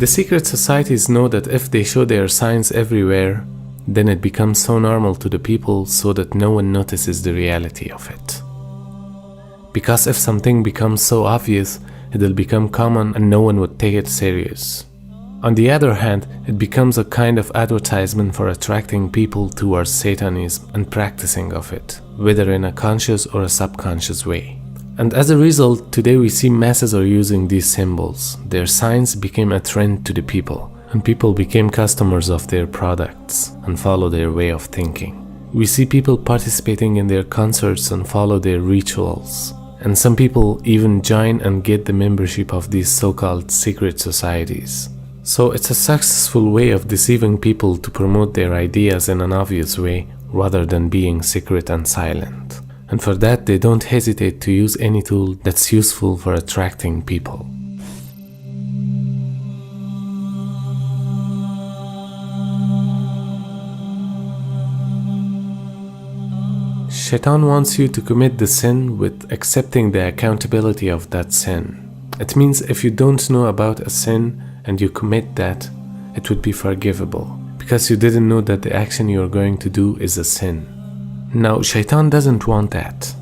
The secret societies know that if they show their signs everywhere, then it becomes so normal to the people so that no one notices the reality of it. Because if something becomes so obvious, it will become common and no one would take it serious. On the other hand, it becomes a kind of advertisement for attracting people towards Satanism and practicing of it, whether in a conscious or a subconscious way. And as a result, today we see masses are using these symbols. Their signs became a trend to the people, and people became customers of their products and follow their way of thinking. We see people participating in their concerts and follow their rituals. And some people even join and get the membership of these so-called secret societies. So it's a successful way of deceiving people to promote their ideas in an obvious way rather than being secret and silent. And for that, they don't hesitate to use any tool that's useful for attracting people. Shaitan wants you to commit the sin with accepting the accountability of that sin. It means if you don't know about a sin and you commit that, it would be forgivable, because you didn't know that the action you're going to do is a sin. Now, Shaitan doesn't want that.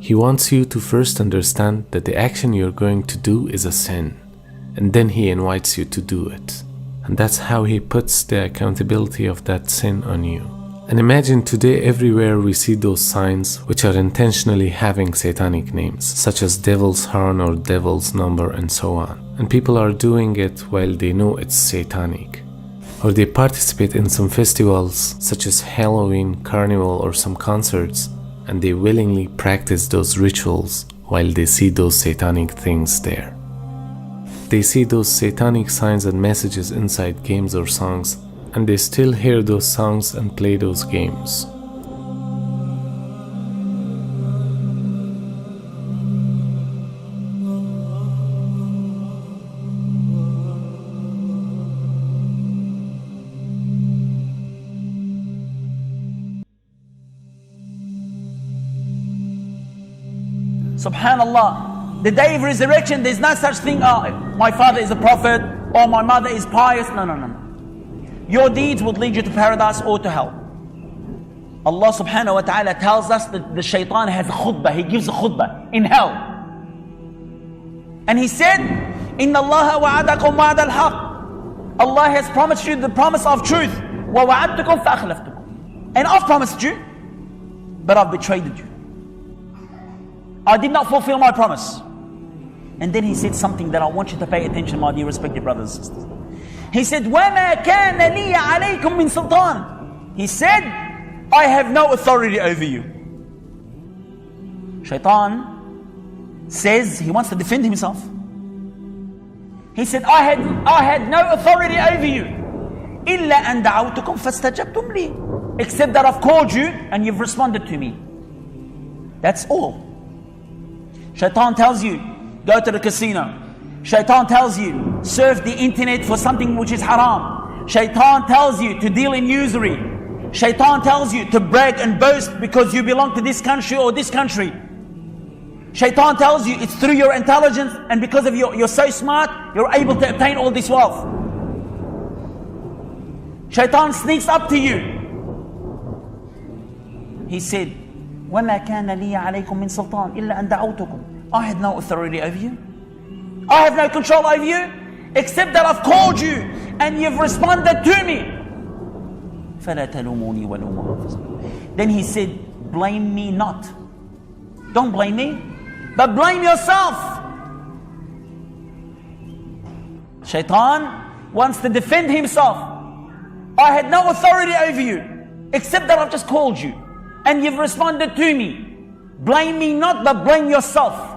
He wants you to first understand that the action you're going to do is a sin, and then he invites you to do it. And that's how he puts the accountability of that sin on you. And imagine today everywhere we see those signs which are intentionally having satanic names, such as devil's horn or devil's number and so on. And people are doing it while they know it's satanic. Or they participate in some festivals such as Halloween, Carnival or some concerts, and they willingly practice those rituals while they see those satanic things there. They see those satanic signs and messages inside games or songs, and they still hear those songs and play those games. Subhanallah, the day of resurrection, there's no such thing, my father is a prophet or my mother is pious. No. Your deeds would lead you to paradise or to hell. Allah subhanahu wa ta'ala tells us that the shaitan has a khutbah, he gives a khutbah in hell. And he said, Inna Allah wa'adakum wa'ad al-haq. Allah has promised you the promise of truth. Wa wa'adtukum fa akhlaftukum. And I've promised you, but I've betrayed you. I did not fulfill my promise. And then he said something that I want you to pay attention, my dear respected brothers and sisters. He said, وَمَا كَانَ لِي عَلَيْكُمْ مِنْ سُلْطَانٍ. He said, I have no authority over you. Shaitan says he wants to defend himself. He said, I had no authority over you. إِلَّا أَن دَعَوْتُكُمْ فَاسْتَجَبْتُمْ لِي. Except that I've called you and you've responded to me. That's all. Shaitan tells you, go to the casino. Shaitan tells you, surf the internet for something which is haram. Shaitan tells you to deal in usury. Shaitan tells you to brag and boast because you belong to this country or this country. Shaitan tells you it's through your intelligence and because of you're so smart, you're able to obtain all this wealth. Shaitan sneaks up to you. He said, وَمَا كَانَ لِي عَلَيْكُمْ مِنْ سُلْطَانٍ إِلَّا أَنْ دَعَوْتُكُمْ. I had no authority over you. I have no control over you, except that I've called you and you've responded to me. فَلَا تَلُومُونِي وَلُومُوا أَنفُسَكُمْ. Then he said, blame me not. Don't blame me, but blame yourself. Shaitan wants to defend himself. I had no authority over you, except that I've just called you and you've responded to me. Blame me not, but blame yourself.